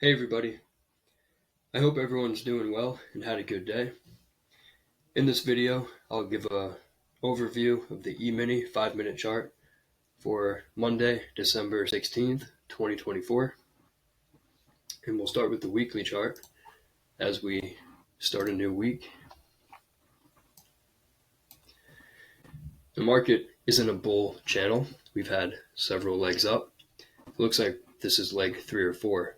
Hey everybody, I hope everyone's doing well and had a good day. In this video, I'll give an overview of the Emini 5-minute chart for Monday, December 16th, 2024. And we'll start with the weekly chart as we start a new week. The market is in a bull channel. We've had several legs up. It looks like this is leg 3 or 4.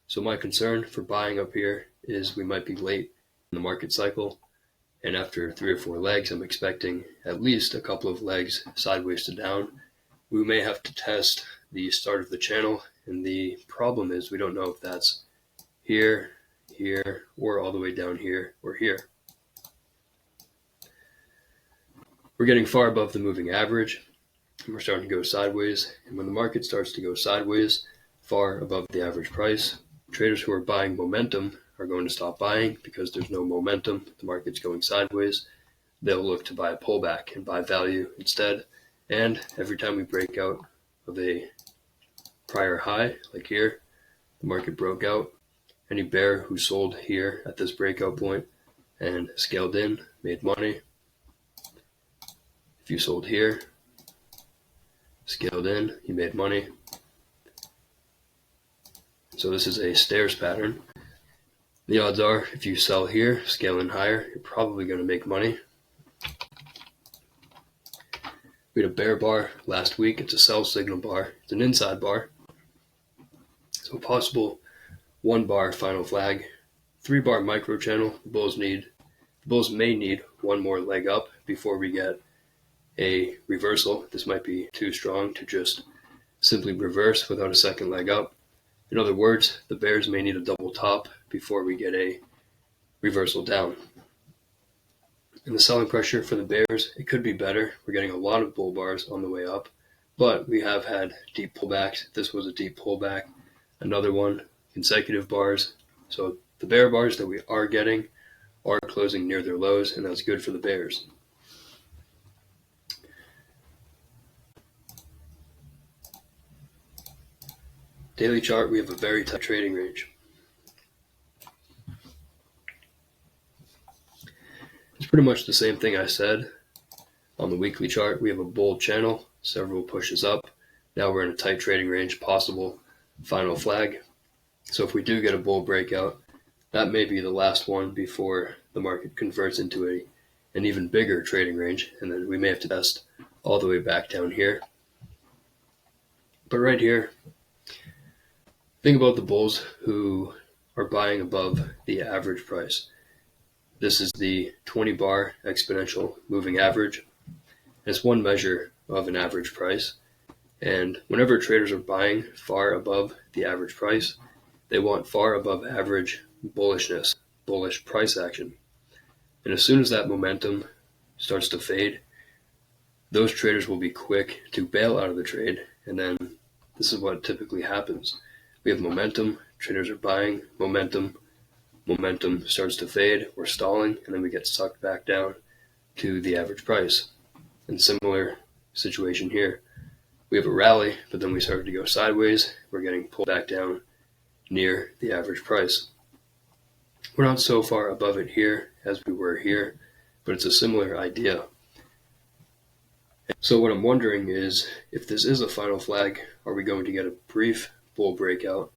So my concern for buying up here is we might be late in the market cycle, and after 3 or 4 legs, I'm expecting at least a couple of legs sideways to down. We may have to test the start of the channel, and the problem is we don't know if that's here, here, or all the way down here or here. We're getting far above the moving average, and we're starting to go sideways, and when the market starts to go sideways, far above the average price, traders who are buying momentum are going to stop buying because there's no momentum. The market's going sideways. They'll look to buy a pullback and buy value instead. And every time we break out of a prior high, like here, the market broke out. Any bear who sold here at this breakout point and scaled in made money. If you sold here, scaled in, you made money. So this is a stairs pattern. The odds are if you sell here, scale in higher, you're probably going to make money. We had a bear bar last week. It's a sell signal bar. It's an inside bar. So a possible 1 bar final flag, 3 bar micro channel. The bulls may need one more leg up before we get a reversal. This might be too strong to just simply reverse without a second leg up. In other words, the bears may need a double top before we get a reversal down. And the selling pressure for the bears, it could be better. We're getting a lot of bull bars on the way up, but we have had deep pullbacks. This was a deep pullback. Another one, consecutive bars. So the bear bars that we are getting are closing near their lows, and that's good for the bears. Daily chart, we have a very tight trading range. It's pretty much the same thing I said on the weekly chart. We have a bull channel, several pushes up. Now we're in a tight trading range, possible final flag. So if we do get a bull breakout, that may be the last one before the market converts into an even bigger trading range, and then we may have to test all the way back down here. But right here, think about the bulls who are buying above the average price. This is the 20 bar exponential moving average. It's one measure of an average price. And whenever traders are buying far above the average price, they want far above average bullishness, bullish price action. And as soon as that momentum starts to fade, those traders will be quick to bail out of the trade. And then this is what typically happens. We have momentum, traders are buying, momentum starts to fade, we're stalling, and then we get sucked back down to the average price. And similar situation here. We have a rally, but then we start to go sideways, we're getting pulled back down near the average price. We're not so far above it here as we were here, but it's a similar idea. So what I'm wondering is, if this is a final flag, are we going to get a brief bull breakout,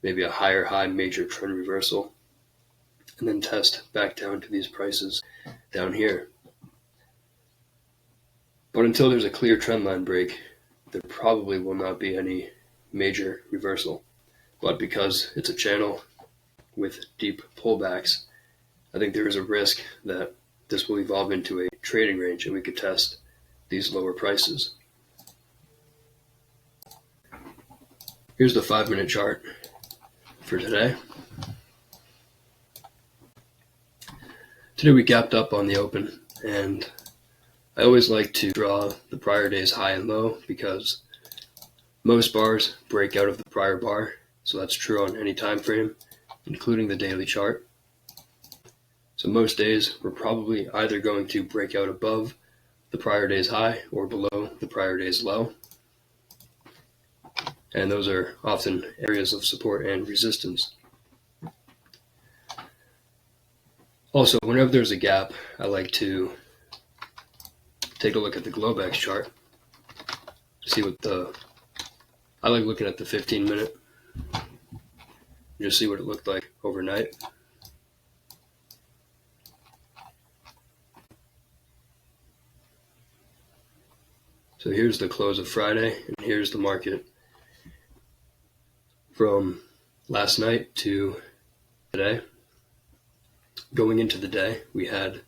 maybe a higher high major trend reversal, and then test back down to these prices down here? But until there's a clear trend line break, there probably will not be any major reversal. But because it's a channel with deep pullbacks, I think there is a risk that this will evolve into a trading range and we could test these lower prices. Here's the 5-minute chart for today. Today we gapped up on the open, and I always like to draw the prior day's high and low because most bars break out of the prior bar. So that's true on any time frame, including the daily chart. So most days we're probably either going to break out above the prior day's high or below the prior day's low. And those are often areas of support and resistance. Also, whenever there's a gap, I like to take a look at the Globex chart. See what I like looking at the 15-minute. Just see what it looked like overnight. So here's the close of Friday, and here's the market from last night to today. Going into the day, we had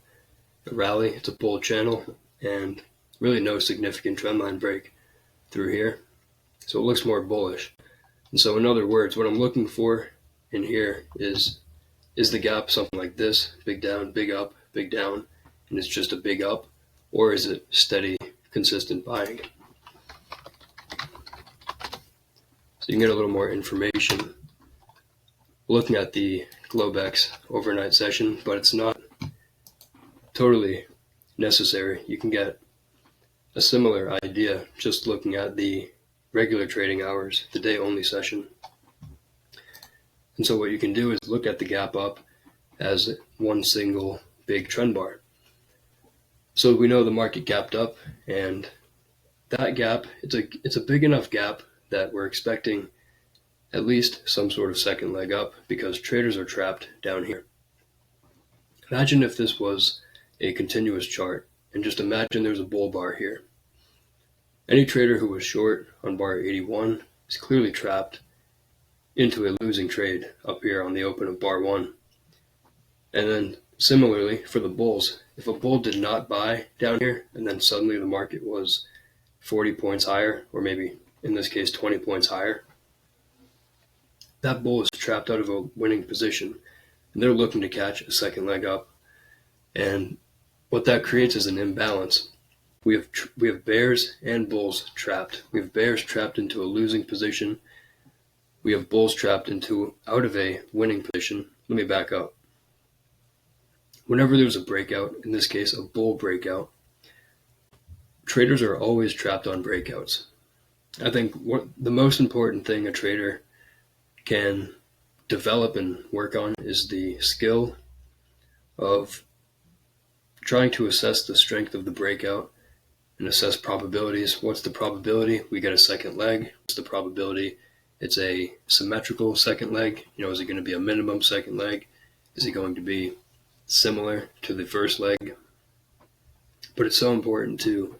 a rally. It's a bull channel, and really no significant trendline break through here. So it looks more bullish. And so in other words, what I'm looking for in here is the gap something like this, big down, big up, big down, and it's just a big up, or is it steady, consistent buying? So you can get a little more information looking at the Globex overnight session, but it's not totally necessary. You can get a similar idea just looking at the regular trading hours, the day only session. And so what you can do is look at the gap up as one single big trend bar. So we know the market gapped up, and that gap, it's a big enough gap that we're expecting at least some sort of second leg up, because traders are trapped down here. Imagine if this was a continuous chart, and just imagine there's a bull bar here. Any trader who was short on bar 81 is clearly trapped into a losing trade up here on the open of bar 1. And then similarly for the bulls, if a bull did not buy down here and then suddenly the market was 40 points higher, or maybe in this case 20 points higher, that bull is trapped out of a winning position, and they're looking to catch a second leg up. And what that creates is an imbalance. We have bears and bulls trapped. We have bears trapped into a losing position. We have bulls trapped out of a winning position. Let me back up. Whenever there's a breakout, in this case a bull breakout, traders are always trapped on breakouts. I think the most important thing a trader can develop and work on is the skill of trying to assess the strength of the breakout and assess probabilities. What's the probability we get a second leg? What's the probability it's a symmetrical second leg? Is it going to be a minimum second leg? Is it going to be similar to the first leg? But it's so important to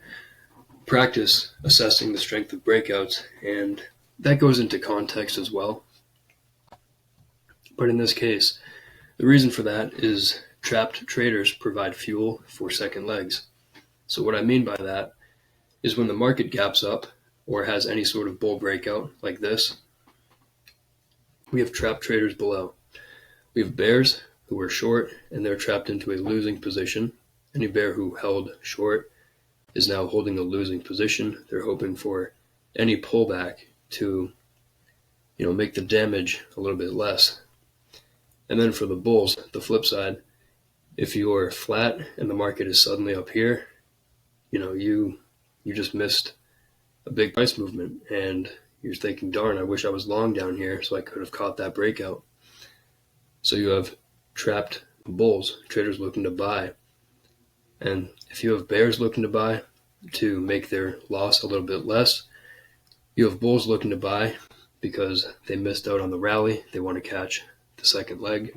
practice assessing the strength of breakouts, and that goes into context as well. But in this case, the reason for that is trapped traders provide fuel for second legs. So what I mean by that is when the market gaps up or has any sort of bull breakout like this, we have trapped traders below. We have bears who are short and they're trapped into a losing position. Any bear who held short is now holding a losing position. They're hoping for any pullback to, make the damage a little bit less. And then for the bulls, the flip side, if you're flat and the market is suddenly up here, you just missed a big price movement, and you're thinking, darn, I wish I was long down here so I could have caught that breakout. So you have trapped bulls, traders looking to buy. And if you have bears looking to buy to make their loss a little bit less, you have bulls looking to buy because they missed out on the rally. They want to catch the second leg.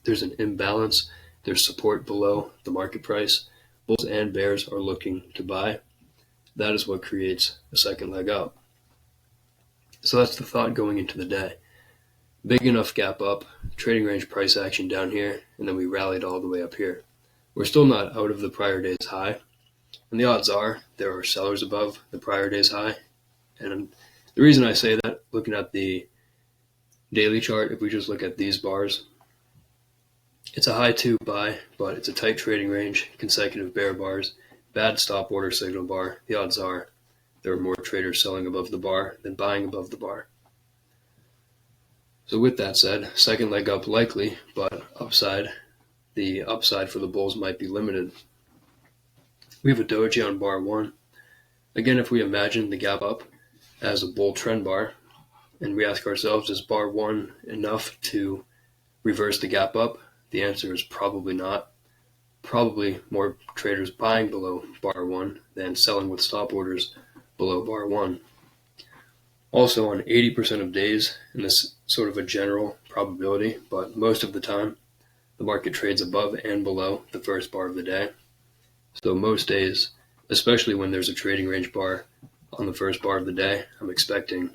There's an imbalance. There's support below the market price. Bulls and bears are looking to buy. That is what creates a second leg up. So that's the thought going into the day. Big enough gap up, trading range price action down here, and then we rallied all the way up here. We're still not out of the prior day's high, and the odds are there are sellers above the prior day's high. And the reason I say that, looking at the daily chart, if we just look at these bars, it's a high 2 buy, but it's a tight trading range, consecutive bear bars, bad stop order signal bar. The odds are there are more traders selling above the bar than buying above the bar. So with that said, second leg up likely, but the upside for the bulls might be limited. We have a doji on bar 1. Again, if we imagine the gap up as a bull trend bar, and we ask ourselves, is bar 1 enough to reverse the gap up? The answer is probably not. Probably more traders buying below bar 1 than selling with stop orders below bar 1. Also, on 80% of days, and this is sort of a general probability, but most of the time, the market trades above and below the first bar of the day. So most days, especially when there's a trading range bar on the first bar of the day, I'm expecting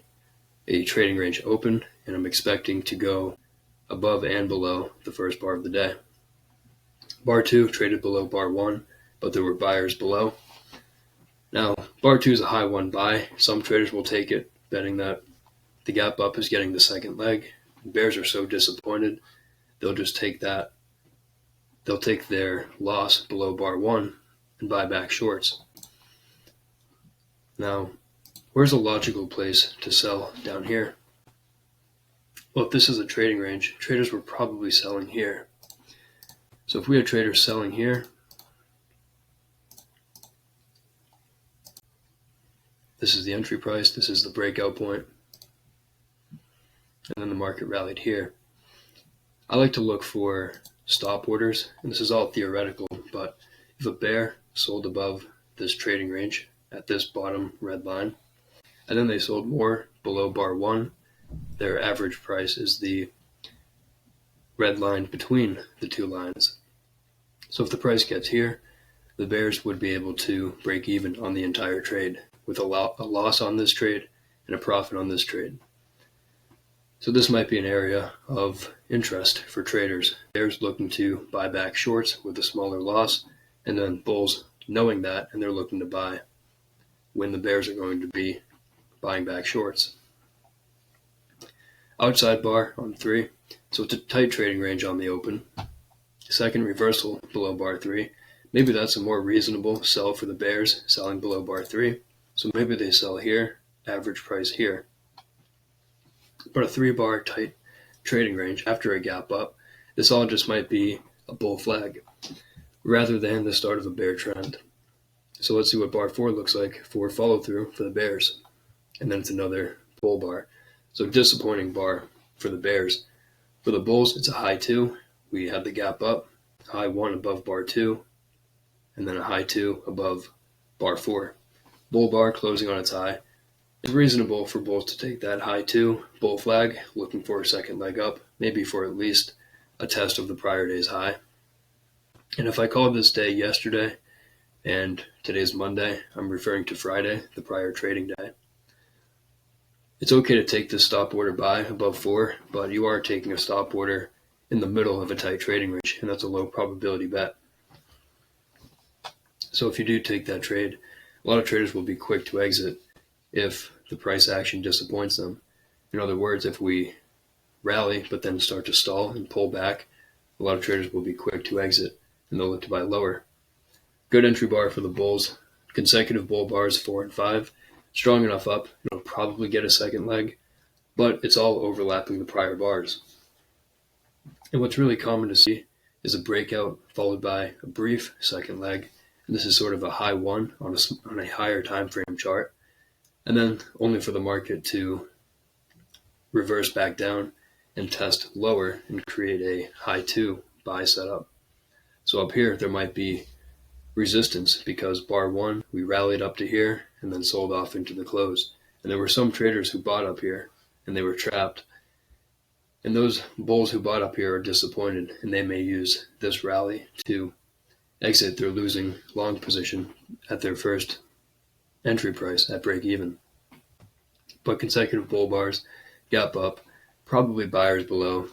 a trading range open, and I'm expecting to go above and below the first bar of the day. Bar 2 traded below bar 1, but there were buyers below. Now, bar 2 is a high 1 buy. Some traders will take it, betting that the gap up is getting the second leg. Bears are so disappointed, they'll just take that. They'll take their loss below bar 1 and buy back shorts. Now, where's a logical place to sell down here? Well, if this is a trading range, traders were probably selling here. So if we had traders selling here, this is the entry price, this is the breakout point, and then the market rallied here. I like to look for stop orders, and this is all theoretical, but if a bear sold above this trading range at this bottom red line, and then they sold more below bar 1, their average price is the red line between the two lines. So if the price gets here, the bears would be able to break even on the entire trade with a loss on this trade and a profit on this trade. So this might be an area of interest for traders. Bears looking to buy back shorts with a smaller loss, and then bulls knowing that, and they're looking to buy when the bears are going to be buying back shorts. Outside bar on 3, so it's a tight trading range on the open. Second reversal below bar 3. Maybe that's a more reasonable sell for the bears, selling below bar 3. So maybe they sell here, average price here. But a 3-bar tight trading range after a gap up, this all just might be a bull flag rather than the start of a bear trend. So let's see what bar 4 looks like for follow through for the bears. And then it's another bull bar. So disappointing bar for the bears. For the bulls, it's a high 2. We had the gap up, high 1 above bar 2, and then a high 2 above bar 4. Bull bar closing on its high. It's reasonable for bulls to take that high 2 bull flag, looking for a second leg up, maybe for at least a test of the prior day's high. And if I called this day yesterday and today's Monday, I'm referring to Friday, the prior trading day. It's okay to take this stop order buy above 4, but you are taking a stop order in the middle of a tight trading range, and that's a low probability bet. So if you do take that trade, a lot of traders will be quick to exit if the price action disappoints them. In other words, if we rally but then start to stall and pull back, a lot of traders will be quick to exit and they'll look to buy lower. Good entry bar for the bulls. Consecutive bull bars 4 and 5. Strong enough up, it'll probably get a second leg, but it's all overlapping the prior bars. And what's really common to see is a breakout followed by a brief second leg. And this is sort of a high 1 on a higher time frame chart. And then only for the market to reverse back down and test lower and create a high 2 buy setup. So up here, there might be resistance because bar 1, we rallied up to here and then sold off into the close. And there were some traders who bought up here and they were trapped. And those bulls who bought up here are disappointed, and they may use this rally to exit their losing long position at their first entry price at break even. But consecutive bull bars, gap up, probably buyers below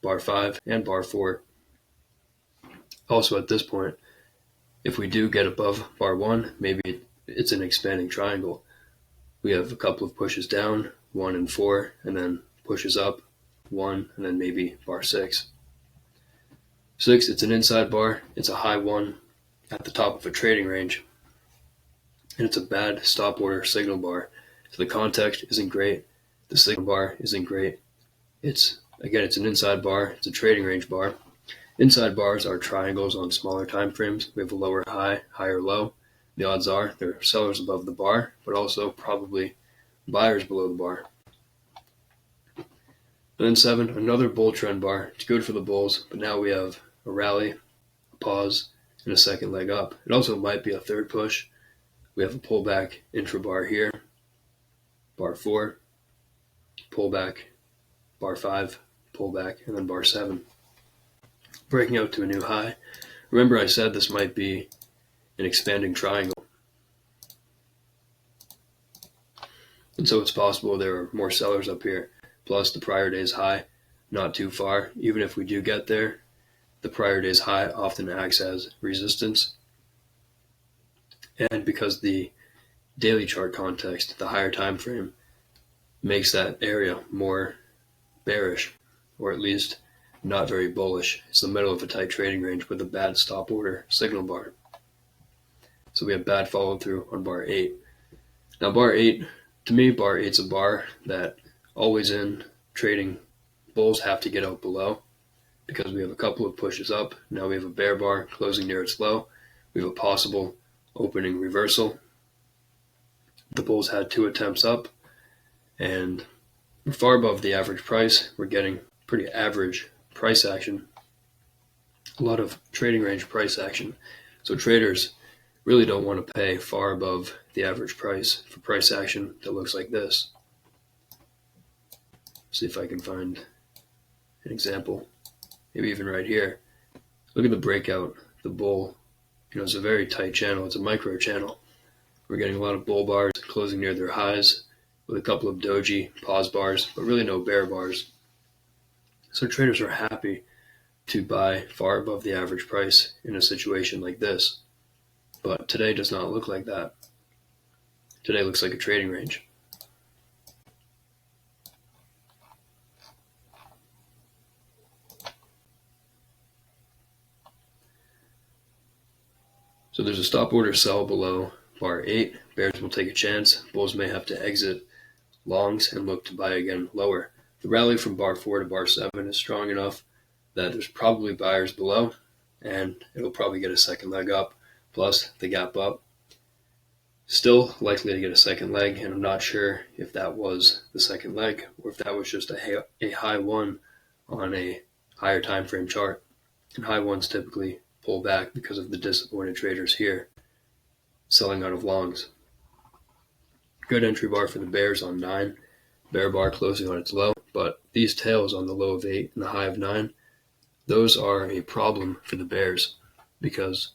bar 5 and bar 4. Also at this point, if we do get above bar 1, maybe it's an expanding triangle. We have a couple of pushes down, 1 and 4, and then pushes up, 1, and then maybe bar 6. 6, it's an inside bar. It's a high 1 at the top of a trading range. And it's a bad stop order signal bar. So the context isn't great. The signal bar isn't great. It's an inside bar. It's a trading range bar. Inside bars are triangles on smaller time frames. We have a lower high, higher low. The odds are there are sellers above the bar, but also probably buyers below the bar. And then 7, another bull trend bar. It's good for the bulls, but now we have a rally, a pause, and a second leg up. It also might be a third push. We have a pullback intra-bar here, bar 4, pullback, bar 5, pullback, and then bar 7. Breaking out to a new high. Remember I said this might be an expanding triangle. And so it's possible there are more sellers up here. Plus the prior day's high, not too far. Even if we do get there, the prior day's high often acts as resistance. And because the daily chart context, the higher time frame, makes that area more bearish, or at least not very bullish. It's the middle of a tight trading range with a bad stop order signal bar. So we have bad follow through on bar 8. Now bar 8, to me, bar 8's a bar that always in trading bulls have to get out below, because we have a couple of pushes up. Now we have a bear bar closing near its low. We have a possible opening reversal. The bulls had 2 attempts up, and we're far above the average price. We're getting pretty average price action, a lot of trading range price action. So traders really don't want to pay far above the average price for price action that looks like this. See if I can find an example, maybe even right here. Look at the breakout, the bull. It's a very tight channel. It's a micro channel. We're getting a lot of bull bars closing near their highs with a couple of doji pause bars, but really no bear bars. So traders are happy to buy far above the average price in a situation like this. But today does not look like that. Today looks like a trading range. So there's a stop order sell below bar 8. Bears will take a chance. Bulls may have to exit longs and look to buy again lower. The rally from bar 4 to bar 7 is strong enough that there's probably buyers below, and it'll probably get a second leg up, plus the gap up. Still likely to get a second leg, and I'm not sure if that was the second leg or if that was just a high one on a higher time frame chart. And high ones typically pull back because of the disappointed traders here selling out of longs. Good entry bar for the bears on 9. Bear bar closing on its low, but these tails on the low of 8 and the high of 9, those are a problem for the bears, because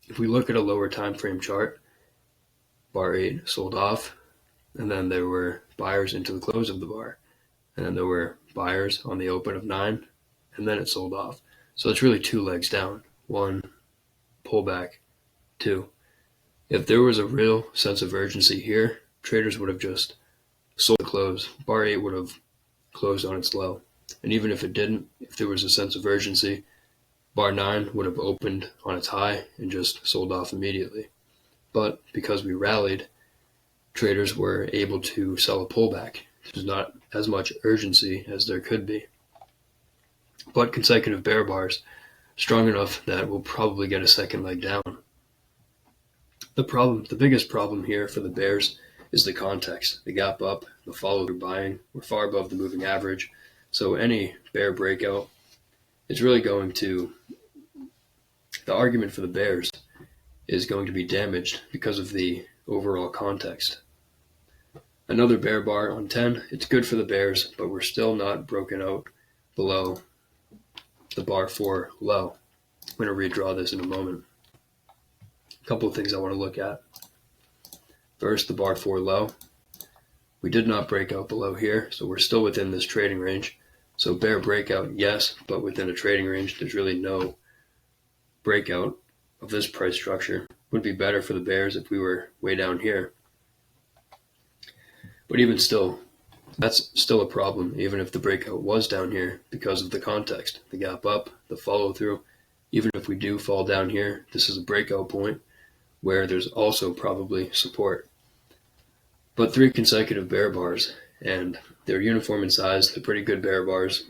if we look at a lower time frame chart, bar 8 sold off, and then there were buyers into the close of the bar, and then there were buyers on the open of 9, and then it sold off. So it's really 2 legs down. 1, pullback, 2. If there was a real sense of urgency here, traders would have just sold the close. Bar 8 would have closed on its low. And even if it didn't, if there was a sense of urgency, bar 9 would have opened on its high and just sold off immediately. But because we rallied, traders were able to sell a pullback. There's not as much urgency as there could be. But consecutive bear bars, strong enough that we'll probably get a second leg down. The biggest problem here for the bears is the context. The gap up, the follow through buying, we're far above the moving average. So any bear breakout is really going to, the argument for the bears is going to be damaged because of the overall context. Another bear bar on 10, it's good for the bears, but we're still not broken out below the bar 4 low. I'm going to redraw this in a moment. A couple of things I want to look at. First, the bar 4 low. We did not break out below here, so we're still within this trading range. So bear breakout, yes, but within a trading range, there's really no breakout of this price structure. Would be better for the bears if we were way down here. But even still, that's still a problem, even if the breakout was down here because of the context. The gap up, the follow through. Even if we do fall down here, this is a breakout point where there's also probably support. But 3 consecutive bear bars, and they're uniform in size. They're pretty good bear bars.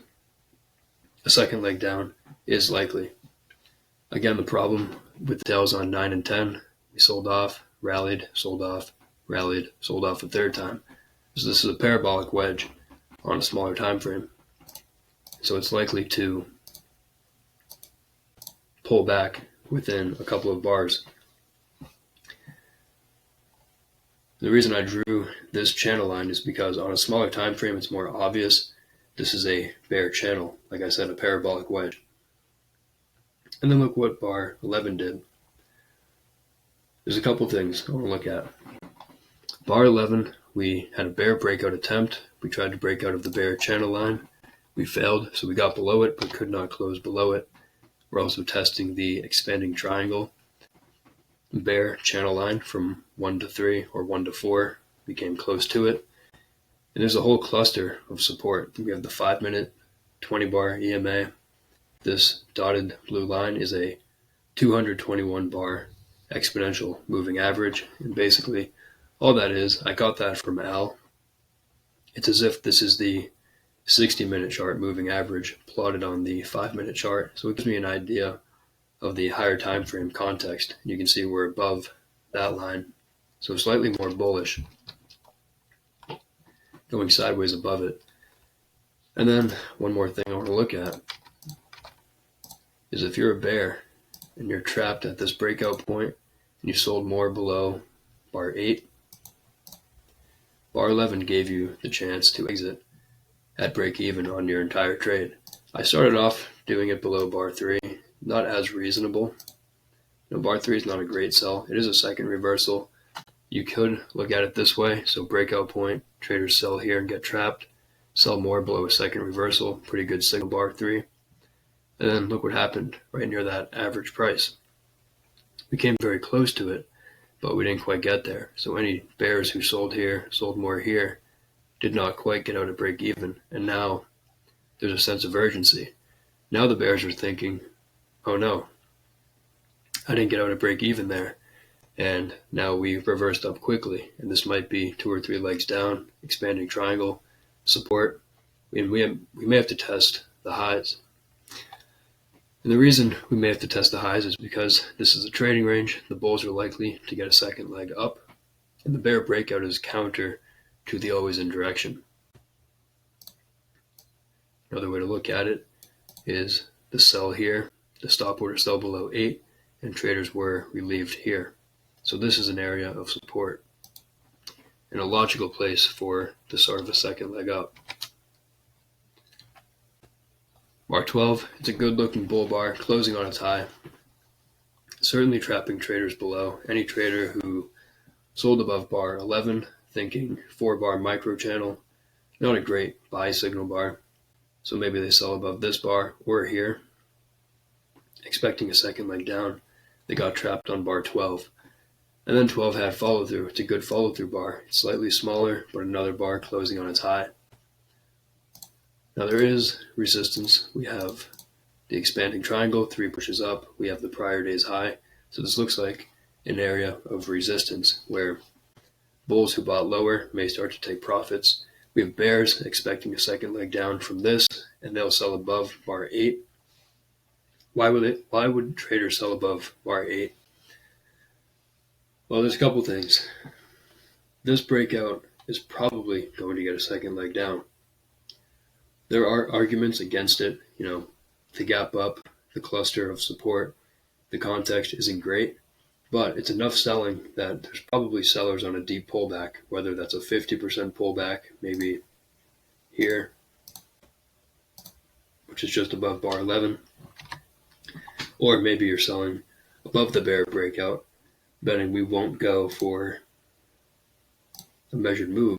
A second leg down is likely. Again, the problem with tails on 9 and 10, we sold off, rallied, sold off, rallied, sold off a third time. So this is a parabolic wedge. on a smaller time frame. So it's likely to pull back within a couple of bars. The reason I drew this channel line is because on a smaller time frame, it's more obvious this is a bear channel, like I said, a parabolic wedge. And then look what bar 11 did. There's a couple things I want to look at. Bar 11, we had a bear breakout attempt. We tried to break out of the bear channel line. We failed, so we got below it, but could not close below it. We're also testing the expanding triangle bear channel line from 1 to 3 or 1 to 4. We came close to it. And there's a whole cluster of support. We have the 5-minute 20-bar EMA. This dotted blue line is a 221-bar exponential moving average. And basically, all that is, I got that from Al. It's as if this is the 60-minute chart moving average plotted on the 5-minute chart. So it gives me an idea of the higher time frame context. You can see we're above that line, so slightly more bullish, going sideways above it. And then one more thing I want to look at is if you're a bear and you're trapped at this breakout point and you sold more below bar 8, bar 11 gave you the chance to exit at break even on your entire trade. I started off doing it below bar 3. Not as reasonable. Bar 3 is not a great sell. It is a second reversal. You could look at it this way. So breakout point, traders sell here and get trapped. Sell more below a second reversal. Pretty good signal, bar 3. And then look what happened right near that average price. We came very close to it, but we didn't quite get there. So any bears who sold here, sold more here, did not quite get out at break even. And now there's a sense of urgency. Now the bears are thinking, oh no, I didn't get out at break even there. And now we reversed up quickly. And this might be 2 or 3 legs down, expanding triangle, support. And we may have to test the highs. And the reason we may have to test the highs is because this is a trading range. The bulls are likely to get a second leg up. And the bear breakout is counter to the always in direction. Another way to look at it is the sell here. The stop order sell below 8, and traders were relieved here. So this is an area of support and a logical place for the start of a second leg up. Bar 12, it's a good looking bull bar, closing on its high. Certainly trapping traders below. Any trader who sold above bar 11, thinking 4-bar micro channel, not a great buy signal bar. So maybe they sell above this bar or here, expecting a second leg down. They got trapped on bar 12. And then 12 had follow through. It's a good follow through bar. It's slightly smaller, but another bar closing on its high. Now there is resistance. We have the expanding triangle, 3 pushes up. We have the prior day's high. So this looks like an area of resistance where bulls who bought lower may start to take profits. We have bears expecting a second leg down from this, and they'll sell above bar 8. Why would traders sell above bar 8? Well, there's a couple things. This breakout is probably going to get a second leg down. There are arguments against it. The gap up, the cluster of support, the context isn't great, but it's enough selling that there's probably sellers on a deep pullback, whether that's a 50% pullback, maybe here, which is just above bar 11, or maybe you're selling above the bear breakout, betting we won't go for a measured move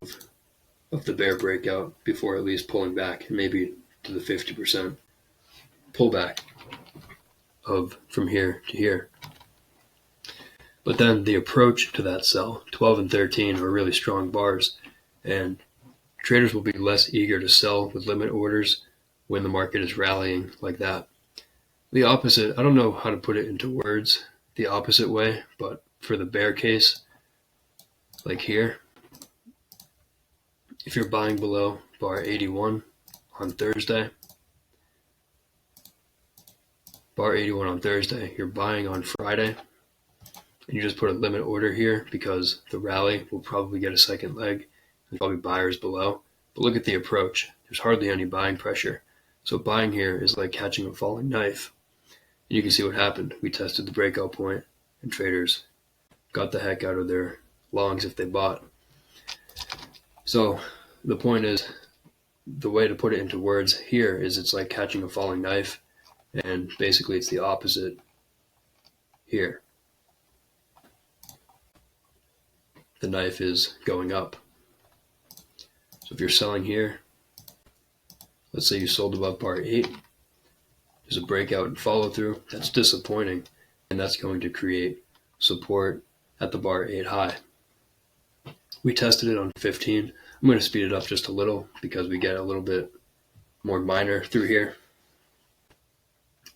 of the bear breakout before at least pulling back, and maybe to the 50% pullback of from here to here. But then the approach to that sell, 12 and 13 are really strong bars, and traders will be less eager to sell with limit orders when the market is rallying like that. The opposite, I don't know how to put it into words the opposite way, but for the bear case, like here, if you're buying below bar 81 on Thursday, you're buying on Friday, and you just put a limit order here because the rally will probably get a second leg. There's probably buyers below. But look at the approach. There's hardly any buying pressure. So buying here is like catching a falling knife. And you can see what happened. We tested the breakout point, and traders got the heck out of their longs if they bought. So the point is, the way to put it into words here is it's like catching a falling knife, and basically it's the opposite here. The knife is going up. So if you're selling here, let's say you sold above bar 8, there's a breakout and follow through. That's disappointing, and that's going to create support at the bar 8 high. We tested it on 15. I'm going to speed it up just a little because we get a little bit more minor through here.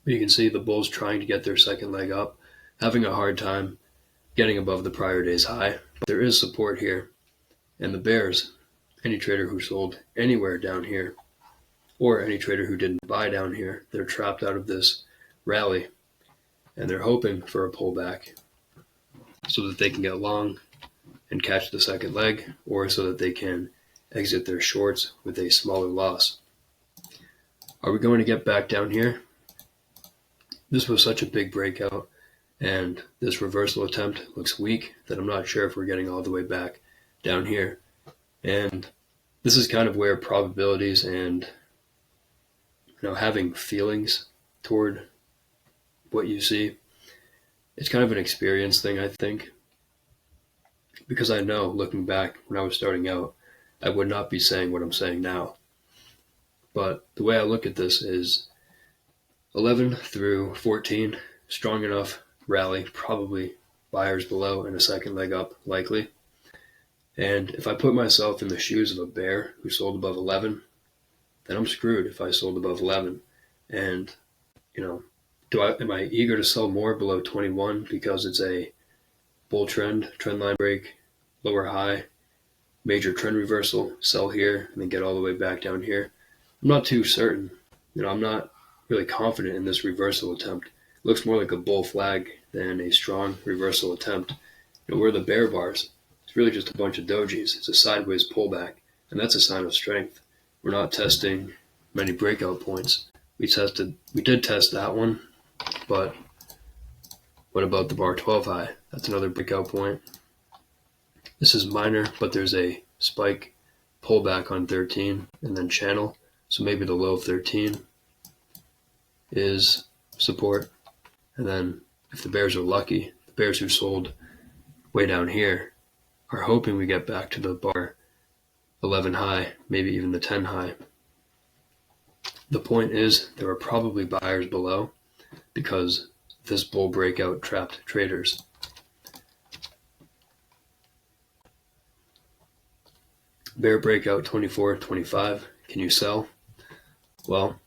But you can see the bulls trying to get their second leg up, having a hard time getting above the prior day's high. But there is support here. And the bears, any trader who sold anywhere down here, or any trader who didn't buy down here, they're trapped out of this rally, and they're hoping for a pullback so that they can get long and catch the second leg, or so that they can exit their shorts with a smaller loss. Are we going to get back down here? This was such a big breakout, and this reversal attempt looks weak that I'm not sure if we're getting all the way back down here. And this is kind of where probabilities and having feelings toward what you see, it's kind of an experience thing, I think. Because I know, looking back when I was starting out, I would not be saying what I'm saying now. But the way I look at this is 11 through 14, strong enough rally, probably buyers below and a second leg up, likely. And if I put myself in the shoes of a bear who sold above 11, then I'm screwed if I sold above 11. And, am I eager to sell more below 21 because it's a bull trend line break, lower high, major trend reversal, sell here, and then get all the way back down here? I'm not too certain. I'm not really confident in this reversal attempt. It looks more like a bull flag than a strong reversal attempt. Where are the bear bars? It's really just a bunch of dojis. It's a sideways pullback, and that's a sign of strength. We're not testing many breakout points. We did test that one, but what about the bar 12 high? That's another breakout point. This is minor, but there's a spike pullback on 13 and then channel. So maybe the low of 13 is support. And then if the bears are lucky, the bears who sold way down here are hoping we get back to the bar 11 high, maybe even the 10 high. The point is there are probably buyers below because this bull breakout trapped traders. Bear breakout 24-25. Can you sell? Well,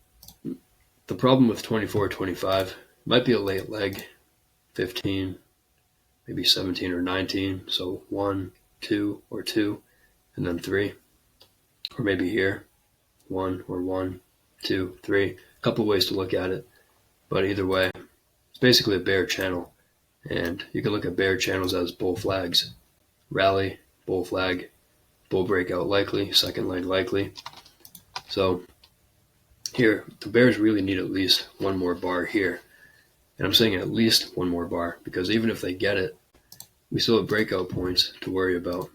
the problem with 24-25 might be a late leg, 15, maybe 17 or 19. So 1, 2, or 2, and then 3. Or maybe here, 1 or 1, 2, 3. A couple ways to look at it. But either way, it's basically a bear channel. And you can look at bear channels as bull flags. Rally, bull flag, bull breakout likely, second leg likely. So here, the bears really need at least one more bar here. And I'm saying at least one more bar because even if they get it, we still have breakout points to worry about.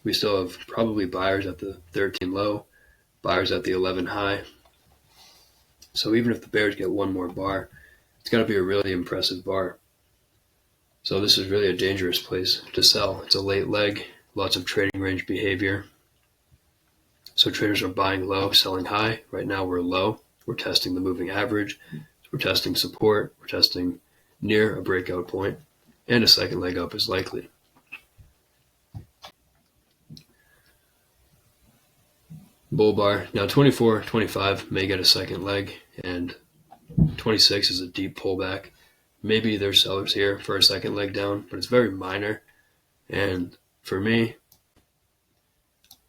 We still have probably buyers at the 13 low, buyers at the 11 high. So even if the bears get one more bar, it's got to be a really impressive bar. So this is really a dangerous place to sell. It's a late leg, lots of trading range behavior. So traders are buying low, selling high. Right now we're low. We're testing the moving average. We're testing support. We're testing near a breakout point, and a second leg up is likely. Bull bar. Now 24-25 may get a second leg, and 26 is a deep pullback. Maybe there's sellers here for a second leg down, but it's very minor. And for me,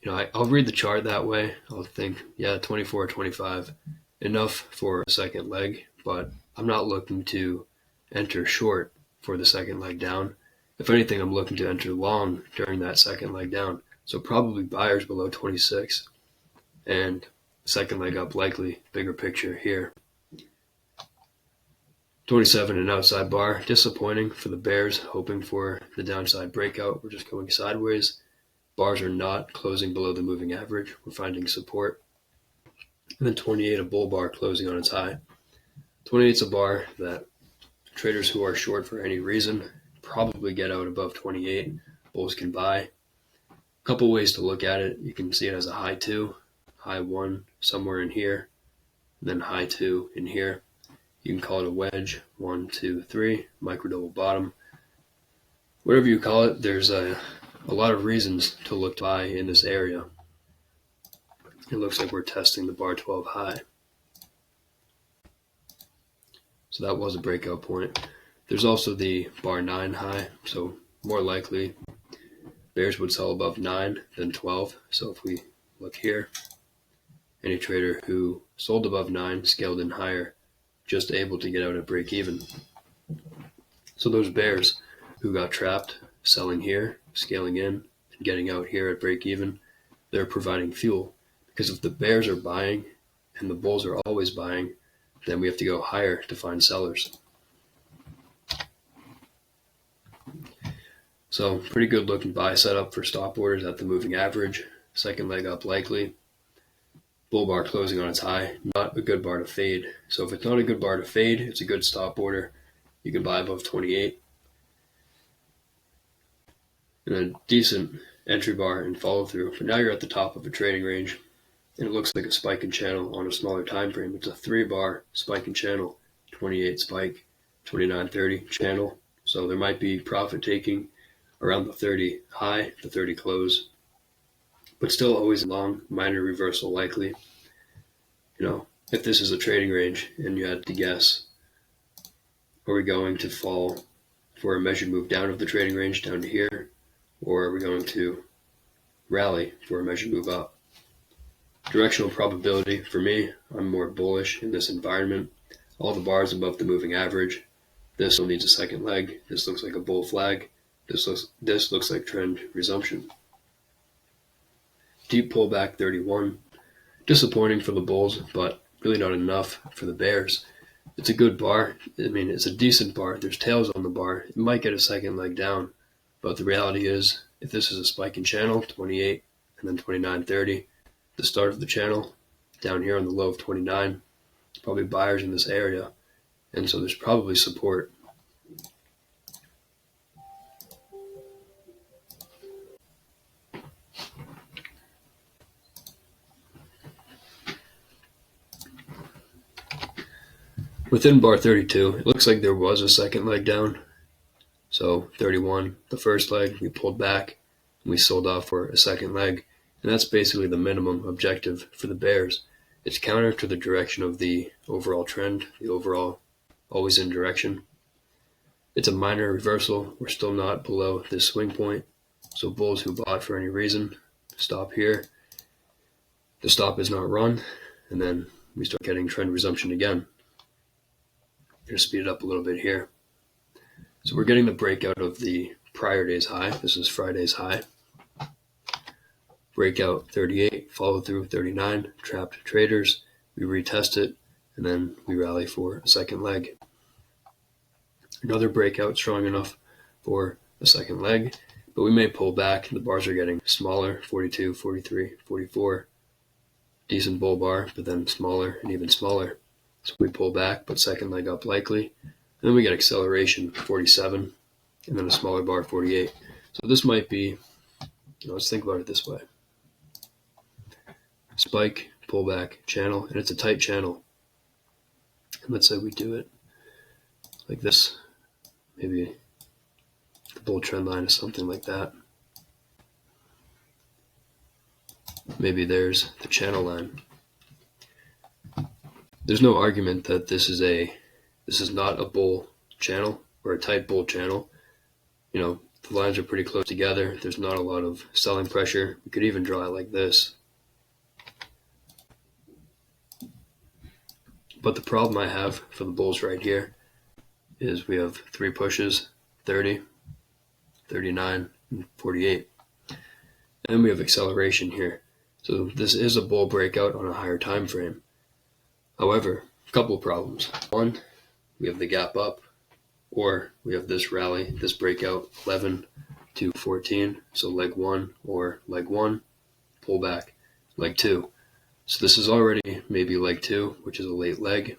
I'll read the chart that way. I'll think, 24-25, enough for a second leg, but I'm not looking to enter short for the second leg down. If anything, I'm looking to enter long during that second leg down. So probably buyers below 26. and second leg up likely, bigger picture here. 27 an outside bar, disappointing for the bears, hoping for the downside breakout. We're just going sideways. Bars are not closing below the moving average. We're finding support. And then 28, a bull bar closing on its high. 28 is a bar that traders who are short for any reason probably get out above 28. Bulls can buy. A couple ways to look at it. You can see it as a high 2, high 1 somewhere in here, and then high 2 in here. You can call it a wedge, 1, 2, 3, micro double bottom. Whatever you call it, there's a lot of reasons to look to buy in this area. It looks like we're testing the bar 12 high. So that was a breakout point. There's also the bar 9 high, so more likely bears would sell above 9 than 12. So if we look here, any trader who sold above 9 scaled in higher, just able to get out at break even. So those bears who got trapped selling here, scaling in, and getting out here at break even, they're providing fuel. Because if the bears are buying and the bulls are always buying, then we have to go higher to find sellers. So pretty good looking buy setup for stop orders at the moving average. Second leg up likely. Bull bar closing on its high, not a good bar to fade. So if it's not a good bar to fade, it's a good stop order. You can buy above 28. And a decent entry bar and follow through. But now you're at the top of a trading range, and it looks like a spike and channel on a smaller time frame. It's a 3-bar spike and channel, 28 spike, 29.30 channel. So there might be profit taking around the 30 high, the 30 close, but still always long, minor reversal likely. If this is a trading range and you had to guess, are we going to fall for a measured move down of the trading range down to here, or are we going to rally for a measured move up? Directional probability, for me, I'm more bullish in this environment. All the bars above the moving average. This still needs a second leg. This looks like a bull flag. This looks like trend resumption. Deep pullback 31. Disappointing for the bulls, but really not enough for the bears. It's a good bar. It's a decent bar. There's tails on the bar. It might get a second leg down, but the reality is, if this is a spike in channel, 28 and then 29.30, the start of the channel, down here on the low of 29, probably buyers in this area, and so there's probably support. Within bar 32, it looks like there was a second leg down. So 31, the first leg, we pulled back, and we sold off for a second leg. And that's basically the minimum objective for the bears. It's counter to the direction of the overall trend, the overall always in direction. It's a minor reversal. We're still not below this swing point. So bulls who bought for any reason, stop here. The stop is not run, and then we start getting trend resumption again. Going to speed it up a little bit here. So we're getting the breakout of the prior day's high. This is Friday's high. Breakout 38, follow through 39, trapped traders. We retest it, and then we rally for a second leg. Another breakout strong enough for a second leg, but we may pull back. The bars are getting smaller, 42, 43, 44. Decent bull bar, but then smaller and even smaller. So we pull back, but second leg up likely. And then we get acceleration, 47, and then a smaller bar, 48. So this might be, let's think about it this way. Spike, pullback, channel, and it's a tight channel. And let's say we do it like this. Maybe the bull trend line is something like that. Maybe there's the channel line. There's no argument that this is not a bull channel or a tight bull channel. The lines are pretty close together. There's not a lot of selling pressure. We could even draw it like this. But the problem I have for the bulls right here is we have 3 pushes, 30, 39, and 48. And then we have acceleration here. So this is a bull breakout on a higher time frame. However, a couple of problems. One, we have the gap up, or we have this rally, this breakout, 11 to 14. So leg 1 or leg 1, pull back, leg 2. So this is already maybe leg 2, which is a late leg.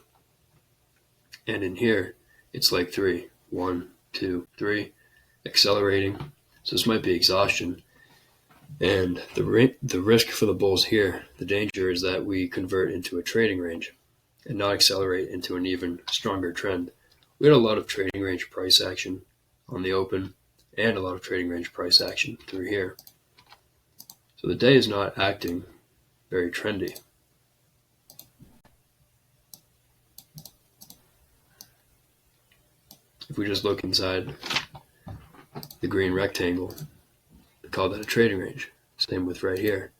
And in here, it's leg 3, 1, 2, 3, accelerating. So this might be exhaustion. And the risk for the bulls here, the danger is that we convert into a trading range and not accelerate into an even stronger trend. We had a lot of trading range price action on the open and a lot of trading range price action through here. So the day is not acting very trendy. If we just look inside the green rectangle, we call that a trading range. Same with right here.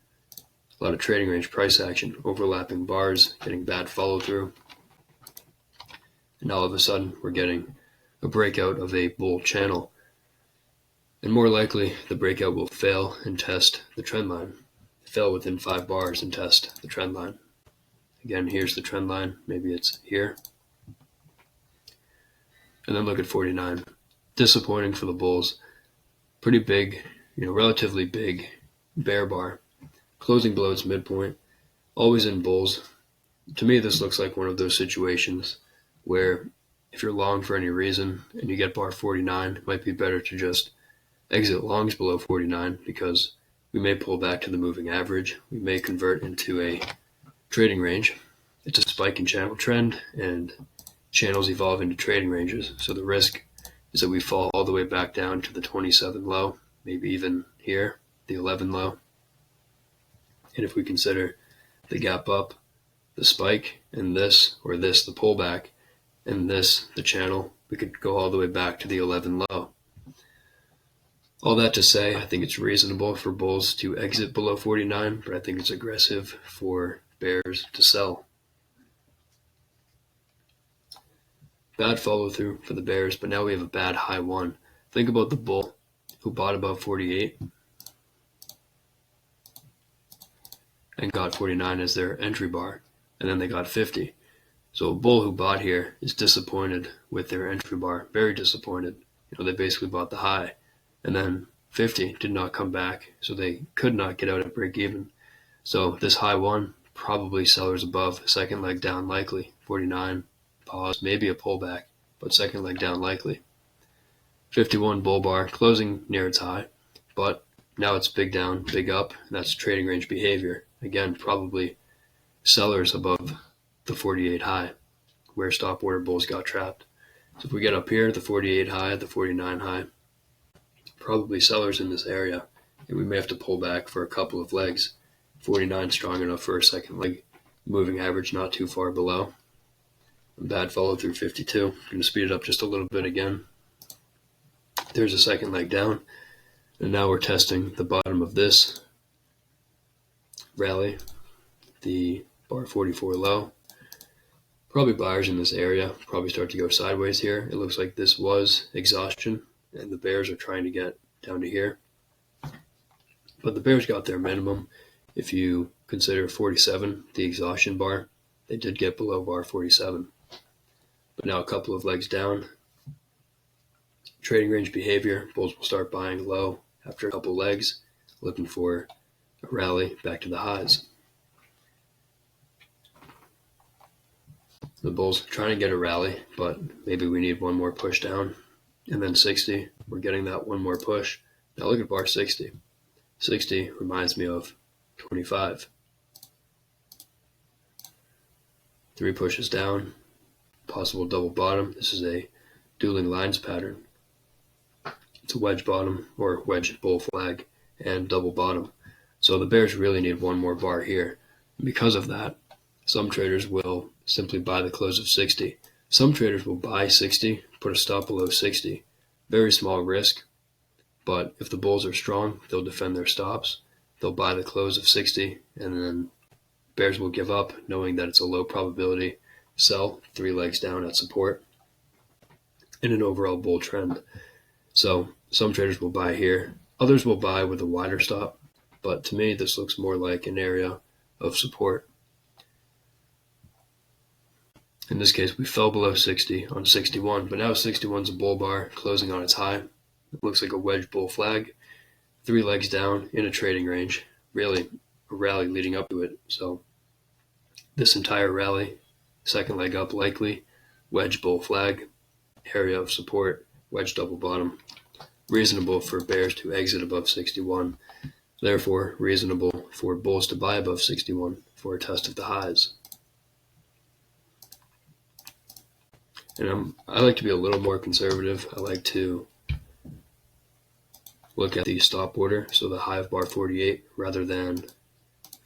A lot of trading range price action, overlapping bars, getting bad follow through. And all of a sudden, we're getting a breakout of a bull channel. And more likely, the breakout will fail and test the trend line. Fail within 5 bars and test the trend line. Again, here's the trend line. Maybe it's here. And then look at 49. Disappointing for the bulls. Pretty big, relatively big bear bar. Closing below its midpoint. Always in bulls. To me, this looks like one of those situations where if you're long for any reason and you get bar 49, it might be better to just exit longs below 49 because we may pull back to the moving average. We may convert into a trading range. It's a spike in channel trend and channels evolve into trading ranges. So the risk is that we fall all the way back down to the 27 low, maybe even here, the 11 low. And if we consider the gap up, the spike, and this, or this, the pullback, and this, the channel, we could go all the way back to the 11 low. All that to say, I think it's reasonable for bulls to exit below 49, but I think it's aggressive for bears to sell. Bad follow through for the bears, but now we have a bad high 1. Think about the bull who bought above 48 and got 49 as their entry bar, and then they got 50. So a bull who bought here is disappointed with their entry bar, very disappointed. They basically bought the high, and then 50 did not come back, so they could not get out at break even. So this high 1, probably sellers above, second leg down likely, 49, pause, maybe a pullback, but second leg down likely. 51 bull bar, closing near its high, but now it's big down, big up, and that's trading range behavior. Again, probably sellers above the 48 high, where stop order bulls got trapped. So if we get up here, the 48 high, the 49 high, probably sellers in this area, and we may have to pull back for a couple of legs. 49 strong enough for a second leg, moving average not too far below. Bad follow through 52. I'm going to speed it up just a little bit again. There's a second leg down, and now we're testing the bottom of this rally, the bar 44 low. Probably buyers in this area probably start to go sideways here. It looks like this was exhaustion, and the bears are trying to get down to here. But the bears got their minimum. If you consider 47 the exhaustion bar, they did get below bar 47. But now a couple of legs down. Trading range behavior, bulls will start buying low after a couple legs, looking for a rally back to the highs. The bulls trying to get a rally, but maybe we need one more push down. And then 60, we're getting that one more push. Now look at bar 60. 60 reminds me of 25. 3 pushes down, possible double bottom. This is a dueling lines pattern. It's a wedge bottom or wedge bull flag and double bottom. So the bears really need one more bar here. And because of that, some traders will simply buy the close of 60. Some traders will buy 60, put a stop below 60. Very small risk, but if the bulls are strong, they'll defend their stops. They'll buy the close of 60, and then bears will give up, knowing that it's a low probability sell, 3 legs down at support, in an overall bull trend. So some traders will buy here. Others will buy with a wider stop, but to me this looks more like an area of support. In this case, we fell below 60 on 61, but now 61 is a bull bar closing on its high. It looks like a wedge bull flag, 3 legs down in a trading range, really a rally leading up to it. So this entire rally, second leg up likely, wedge bull flag, area of support, wedge double bottom. Reasonable for bears to exit above 61, therefore reasonable for bulls to buy above 61 for a test of the highs. And I like to be a little more conservative. I like to look at the stop order, so the high of bar 48 rather than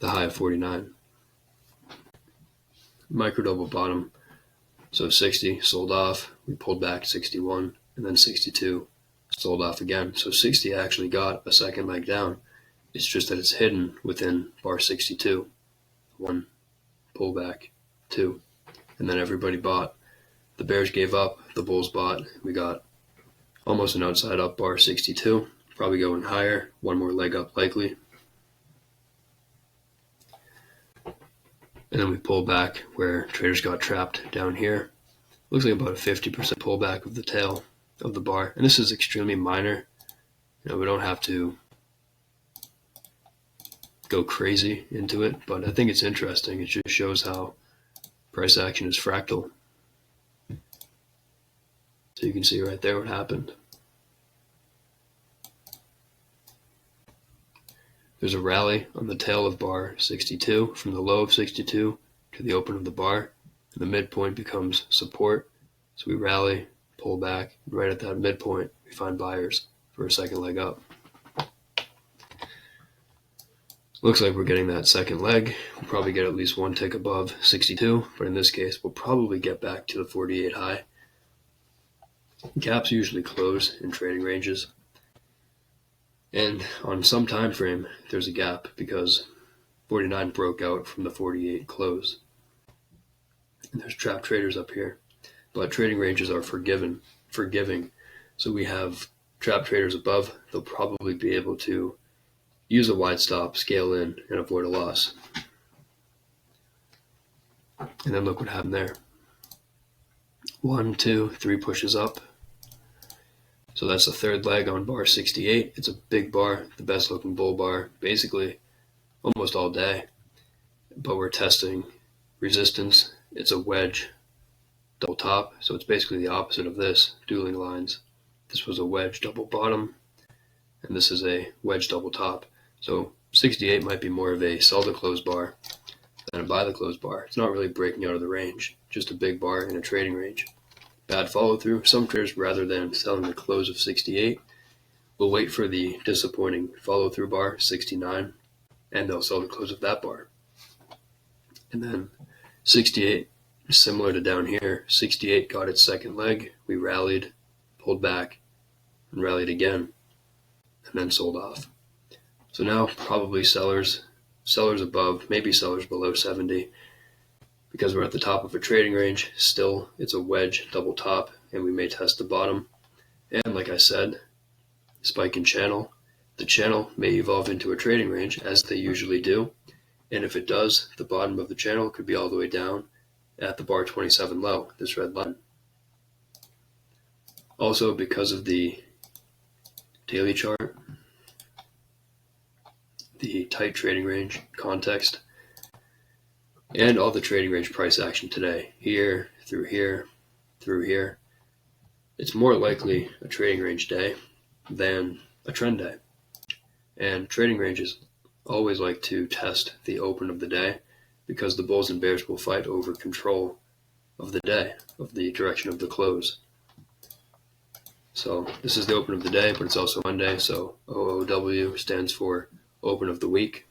the high of 49. Micro double bottom, so 60 sold off, we pulled back 61, and then 62 sold off again. So 60 actually got a second leg down. It's just that it's hidden within bar 62. 1, pullback, 2, and then everybody bought. The bears gave up, the bulls bought. We got almost an outside up bar 62, probably going higher, one more leg up likely. And then we pulled back where traders got trapped down here. Looks like about a 50% pullback of the tail of the bar. And this is extremely minor. We don't have to go crazy into it, but I think it's interesting. It just shows how price action is fractal. So you can see right there what happened. There's a rally on the tail of bar 62 from the low of 62 to the open of the bar. And the midpoint becomes support. So we rally, pull back. Right at that midpoint, we find buyers for a second leg up. Looks like we're getting that second leg. We'll probably get at least one tick above 62, but in this case, we'll probably get back to the 48 high. Gaps usually close in trading ranges. And on some time frame, there's a gap because 49 broke out from the 48 close. And there's trap traders up here. But trading ranges are forgiving. So we have trap traders above. They'll probably be able to use a wide stop, scale in, and avoid a loss. And then look what happened there. 1, 2, 3 pushes up. So that's the third leg on bar 68. It's a big bar, the best looking bull bar, basically almost all day. But we're testing resistance. It's a wedge double top, so it's basically the opposite of this, dueling lines. This was a wedge double bottom, and this is a wedge double top. So 68 might be more of a sell the close bar than a buy the close bar. It's not really breaking out of the range, just a big bar in a trading range. Bad follow through. Some traders, rather than selling the close of 68, will wait for the disappointing follow through bar 69, and they'll sell the close of that bar. And then 68, similar to down here, 68 got its second leg. We rallied, pulled back, and rallied again, and then sold off. So now probably sellers above, maybe sellers below 70, because we're at the top of a trading range. Still, it's a wedge double top, and we may test the bottom. And like I said, spike in channel. The channel may evolve into a trading range, as they usually do. And if it does, the bottom of the channel could be all the way down at the bar 27 low, this red line. Also, because of the daily chart, the tight trading range context, and all the trading range price action today, here, through here, through here, it's more likely a trading range day than a trend day. And trading ranges always like to test the open of the day because the bulls and bears will fight over control of the day, of the direction of the close. So this is the open of the day, but it's also Monday, so OOW stands for open of the week.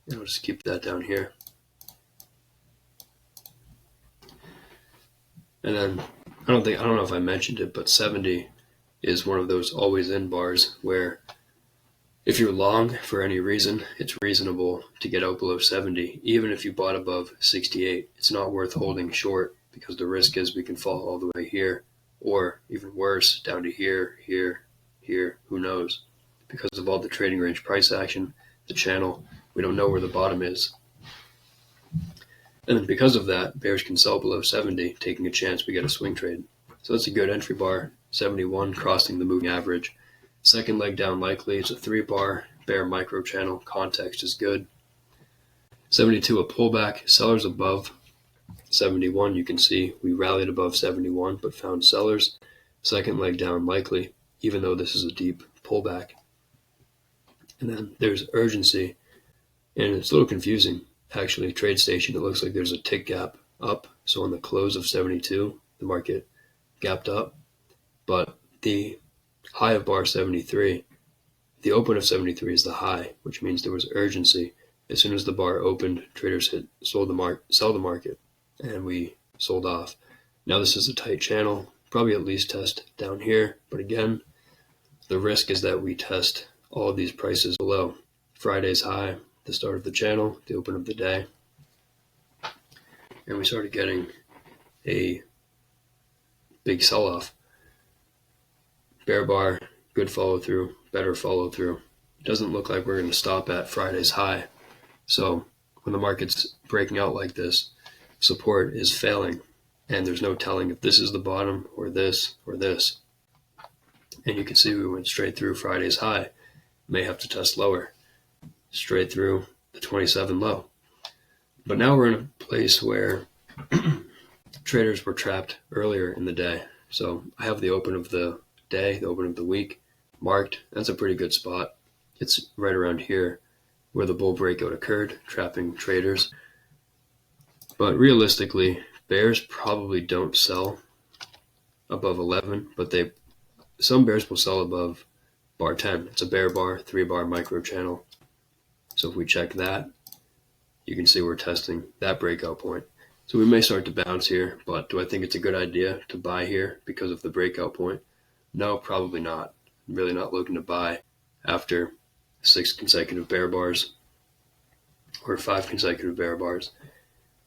And I'll just keep that down here. And then I don't know if I mentioned it, but 70 is one of those always in bars where if you're long for any reason, it's reasonable to get out below 70. Even if you bought above 68, it's not worth holding short because the risk is we can fall all the way here, or even worse, down to here, here, here, who knows. Because of all the trading range price action, the channel. We don't know where the bottom is. And then because of that, bears can sell below 70, taking a chance we get a swing trade. So that's a good entry bar. 71 crossing the moving average. Second leg down likely. It's a 3-bar bear micro channel. Context is good. 72 a pullback. Sellers above 71. You can see we rallied above 71 but found sellers. Second leg down likely, even though this is a deep pullback. And then there's urgency, and it's a little confusing. Actually, trade station, it looks like there's a tick gap up. So on the close of 72, the market gapped up, but the high of bar 73, the open of 73 is the high, which means there was urgency. As soon as the bar opened, traders sell the market, and we sold off. Now this is a tight channel, probably at least test down here, but again, the risk is that we test all of these prices below. Friday's high, the start of the channel, the open of the day, and we started getting a big sell-off. Bear bar, good follow through, better follow through. It doesn't look like we're going to stop at Friday's high. So when the market's breaking out like this, support is failing, and there's no telling if this is the bottom or this or this. And you can see we went straight through Friday's high. May have to test lower. Straight through the 27 low. But now we're in a place where traders were trapped earlier in the day. So I have the open of the day, the open of the week marked. That's a pretty good spot. It's right around here where the bull breakout occurred, trapping traders. But realistically, bears probably don't sell above 11, but some bears will sell above bar 10. It's a bear bar, 3-bar micro channel. So if we check that, you can see we're testing that breakout point. So we may start to bounce here, but do I think it's a good idea to buy here because of the breakout point? No, probably not. I'm really not looking to buy after 6 consecutive bear bars or 5 consecutive bear bars.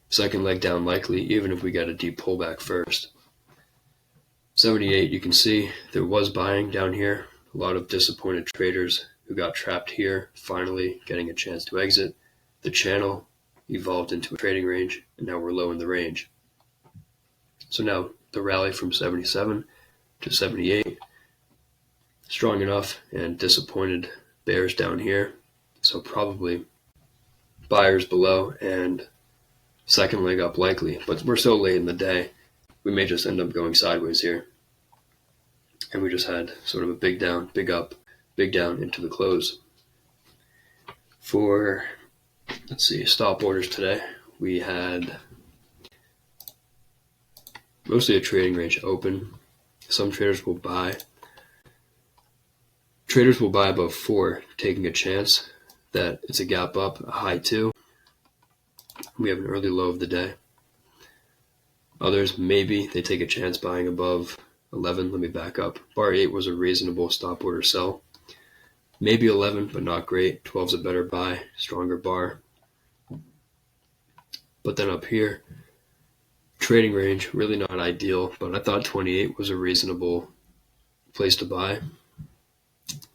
Second leg down likely, even if we get a deep pullback first. 78, you can see there was buying down here. A lot of disappointed traders who got trapped here, finally getting a chance to exit. The channel evolved into a trading range, and now we're low in the range. So now the rally from 77 to 78, strong enough, and disappointed bears down here. So probably buyers below and second leg up likely, but we're so late in the day, we may just end up going sideways here. And we just had sort of a big down, big up, big down into the close. For, let's see, stop orders today, we had mostly a trading range open. Some traders will buy. Traders will buy above 4, taking a chance that it's a gap up, a high 2. We have an early low of the day. Others, maybe they take a chance buying above 11. Let me back up. Bar 8 was a reasonable stop order sell. Maybe 11, but not great. 12's a better buy, stronger bar. But then up here, trading range, really not ideal, but I thought 28 was a reasonable place to buy.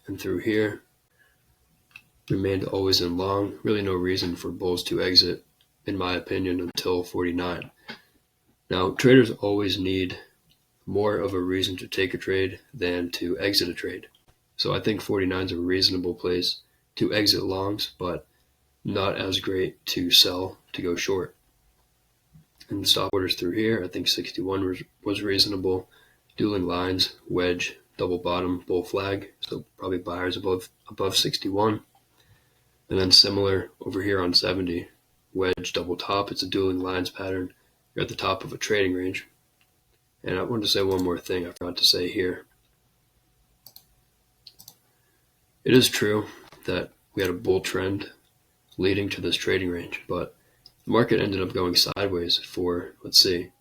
And through here, remained always in long. Really no reason for bulls to exit, in my opinion, until 49. Now, traders always need more of a reason to take a trade than to exit a trade. So I think 49 is a reasonable place to exit longs, but not as great to sell, to go short. And the stop orders through here, I think 61 was reasonable. Dueling lines, wedge, double bottom, bull flag. So probably buyers above 61. And then similar over here on 70, wedge, double top. It's a dueling lines pattern. You're at the top of a trading range. And I wanted to say one more thing I forgot to say here. It is true that we had a bull trend leading to this trading range, but the market ended up going sideways for, let's see,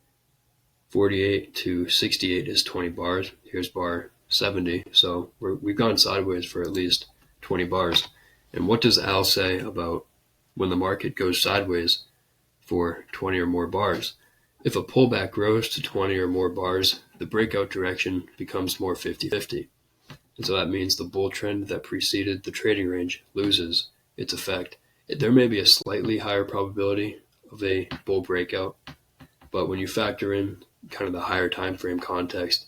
48 to 68 is 20 bars. Here's bar 70. So we've gone sideways for at least 20 bars. And what does Al say about when the market goes sideways for 20 or more bars? If a pullback grows to 20 or more bars, the breakout direction becomes more 50-50. And so that means the bull trend that preceded the trading range loses its effect. There may be a slightly higher probability of a bull breakout, but when you factor in kind of the higher time frame context,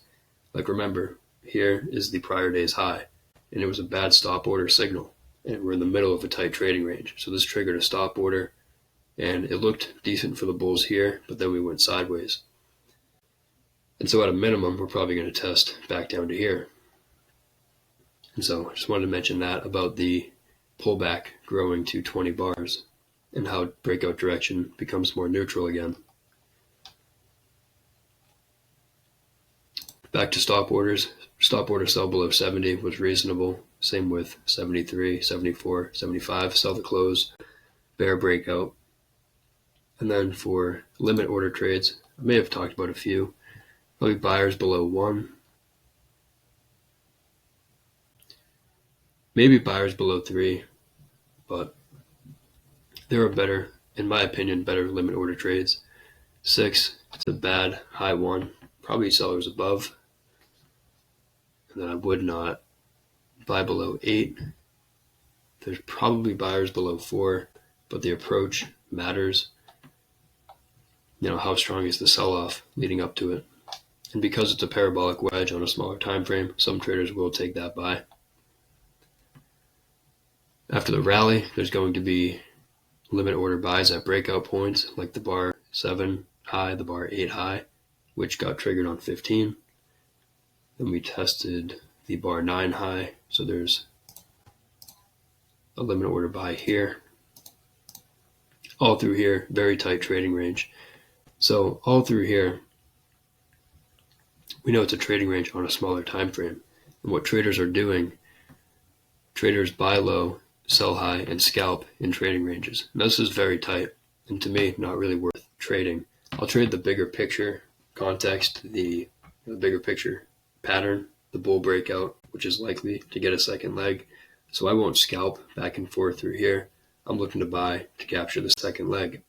like remember, here is the prior day's high, and it was a bad stop order signal, and we're in the middle of a tight trading range. So this triggered a stop order, and it looked decent for the bulls here, but then we went sideways. And so at a minimum, we're probably going to test back down to here. And so I just wanted to mention that about the pullback growing to 20 bars and how breakout direction becomes more neutral again. Back to stop orders. Stop order sell below 70 was reasonable. Same with 73, 74, 75, sell the close, bear breakout. And then for limit order trades, I may have talked about a few. Probably buyers below 1. Maybe buyers below 3, but there are better, in my opinion, better limit order trades. 6, it's a bad high 1, probably sellers above. And then I would not buy below 8. There's probably buyers below 4, but the approach matters. How strong is the sell-off leading up to it? And because it's a parabolic wedge on a smaller time frame, some traders will take that buy. After the rally, there's going to be limit order buys at breakout points, like the bar 7 high, the bar 8 high, which got triggered on 15. Then we tested the bar 9 high, so there's a limit order buy here. All through here, very tight trading range. So all through here, we know it's a trading range on a smaller time frame. And what traders are doing, traders buy low, sell high, and scalp in trading ranges. And this is very tight, and to me, not really worth trading. I'll trade the bigger picture context, the bigger picture pattern, the bull breakout, which is likely to get a second leg. So I won't scalp back and forth through here. I'm looking to buy to capture the second leg.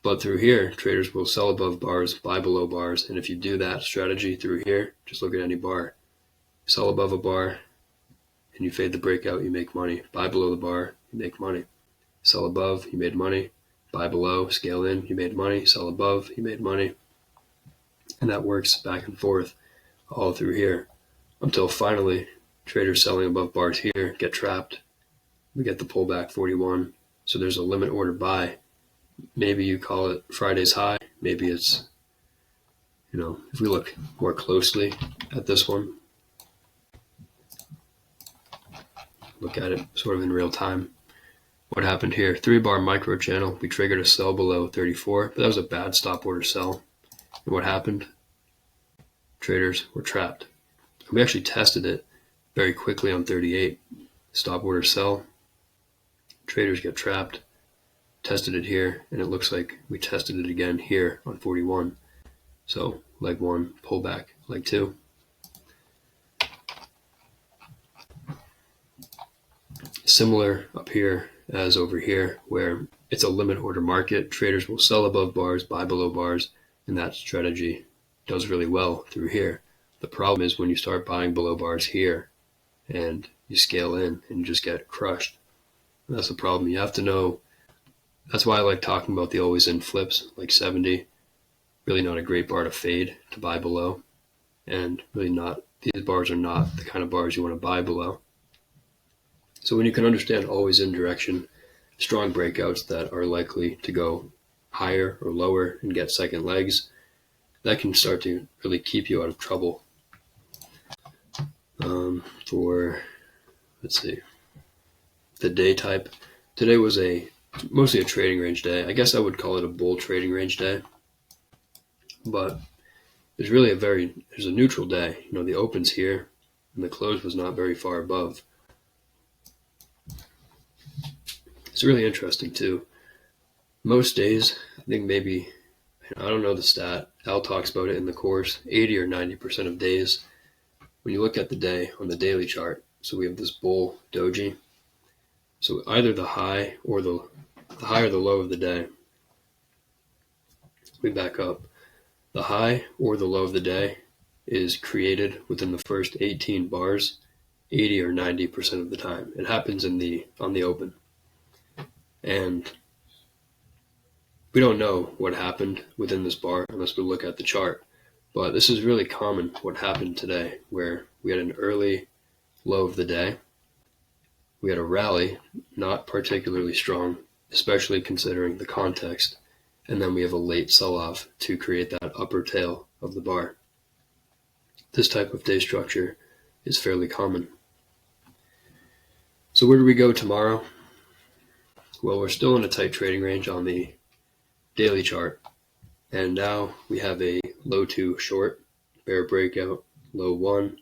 But through here, traders will sell above bars, buy below bars, and if you do that strategy through here, just look at any bar. Sell above a bar, and you fade the breakout, you make money. Buy below the bar, you make money. Sell above, you made money. Buy below, scale in, you made money. Sell above, you made money. And that works back and forth all through here until finally traders selling above bars here get trapped. We get the pullback 41. So there's a limit order buy. Maybe you call it Friday's high. Maybe it's, if we look more closely at this one, look at it sort of in real time. What happened here? 3-bar micro channel. We triggered a sell below 34, but that was a bad stop order sell. And what happened? Traders were trapped. We actually tested it very quickly on 38. Stop order sell. Traders get trapped. Tested it here, and it looks like we tested it again here on 41. So leg 1, pullback. Leg 2. Similar up here as over here, where it's a limit order market. Traders will sell above bars, buy below bars, and that strategy does really well through here. The problem is when you start buying below bars here and you scale in and you just get crushed. And that's the problem. You have to know. That's why I like talking about the always in flips, like 70. Really not a great bar to fade to buy below. And really not, these bars are not the kind of bars you want to buy below. So when you can understand always in direction, strong breakouts that are likely to go higher or lower and get second legs, that can start to really keep you out of trouble. Let's see, the day type. Today was mostly a trading range day. I guess I would call it a bull trading range day. But there's really there's a neutral day. The open's here and the close was not very far above. It's really interesting too. Most days, I think maybe, I don't know the stat, Al talks about it in the course, 80 or 90% of days, when you look at the day on the daily chart, so we have this bull doji, so either the high or the low of the day, we back up, the high or the low of the day is created within the first 18 bars, 80 or 90% of the time. It happens on the open. And we don't know what happened within this bar unless we look at the chart. But this is really common what happened today, where we had an early low of the day. We had a rally, not particularly strong, especially considering the context. And then we have a late sell-off to create that upper tail of the bar. This type of day structure is fairly common. So where do we go tomorrow? Well, we're still in a tight trading range on the daily chart. And now we have a low 2 short, bear breakout, low 1,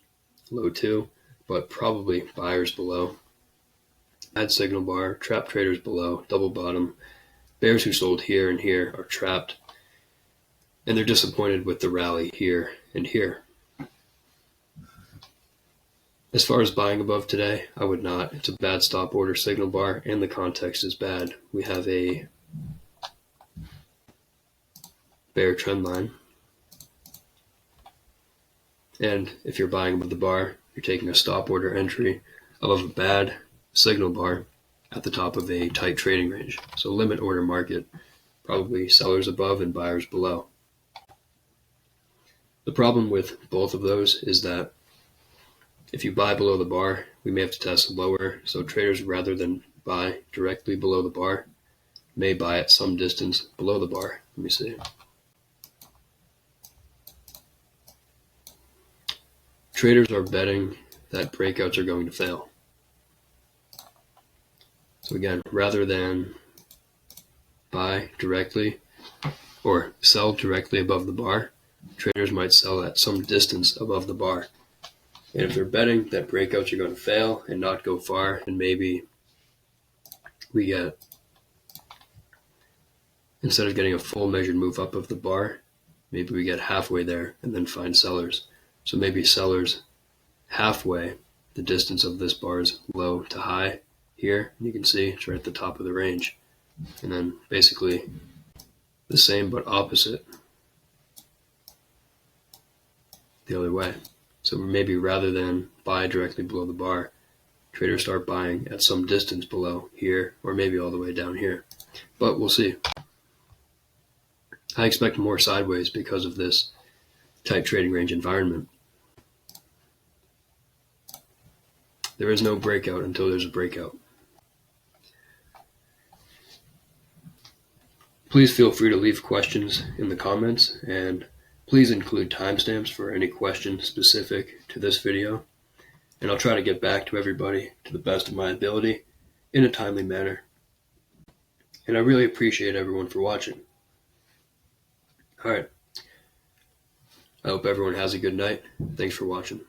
low 2, but probably buyers below. Bad signal bar, trap traders below, double bottom. Bears who sold here and here are trapped, and they're disappointed with the rally here and here. As far as buying above today, I would not. It's a bad stop order signal bar, and the context is bad. We have a bear trend line. And if you're buying above the bar, you're taking a stop order entry above a bad signal bar at the top of a tight trading range. So limit order market, probably sellers above and buyers below. The problem with both of those is that if you buy below the bar, we may have to test lower. So traders, rather than buy directly below the bar, may buy at some distance below the bar. Let me see. Traders are betting that breakouts are going to fail. So again, rather than buy directly or sell directly above the bar, traders might sell at some distance above the bar. And if they're betting that breakouts are going to fail and not go far, and maybe we get, instead of getting a full measured move up of the bar, maybe we get halfway there and then find sellers. So maybe sellers halfway, the distance of this bar is low to high here. You can see it's right at the top of the range. And then basically the same but opposite the other way. So maybe rather than buy directly below the bar, traders start buying at some distance below here, or maybe all the way down here. But we'll see. I expect more sideways because of this tight trading range environment. There is no breakout until there's a breakout. Please feel free to leave questions in the comments, and please include timestamps for any question specific to this video, and I'll try to get back to everybody to the best of my ability in a timely manner. And I really appreciate everyone for watching. All right. I hope everyone has a good night. Thanks for watching.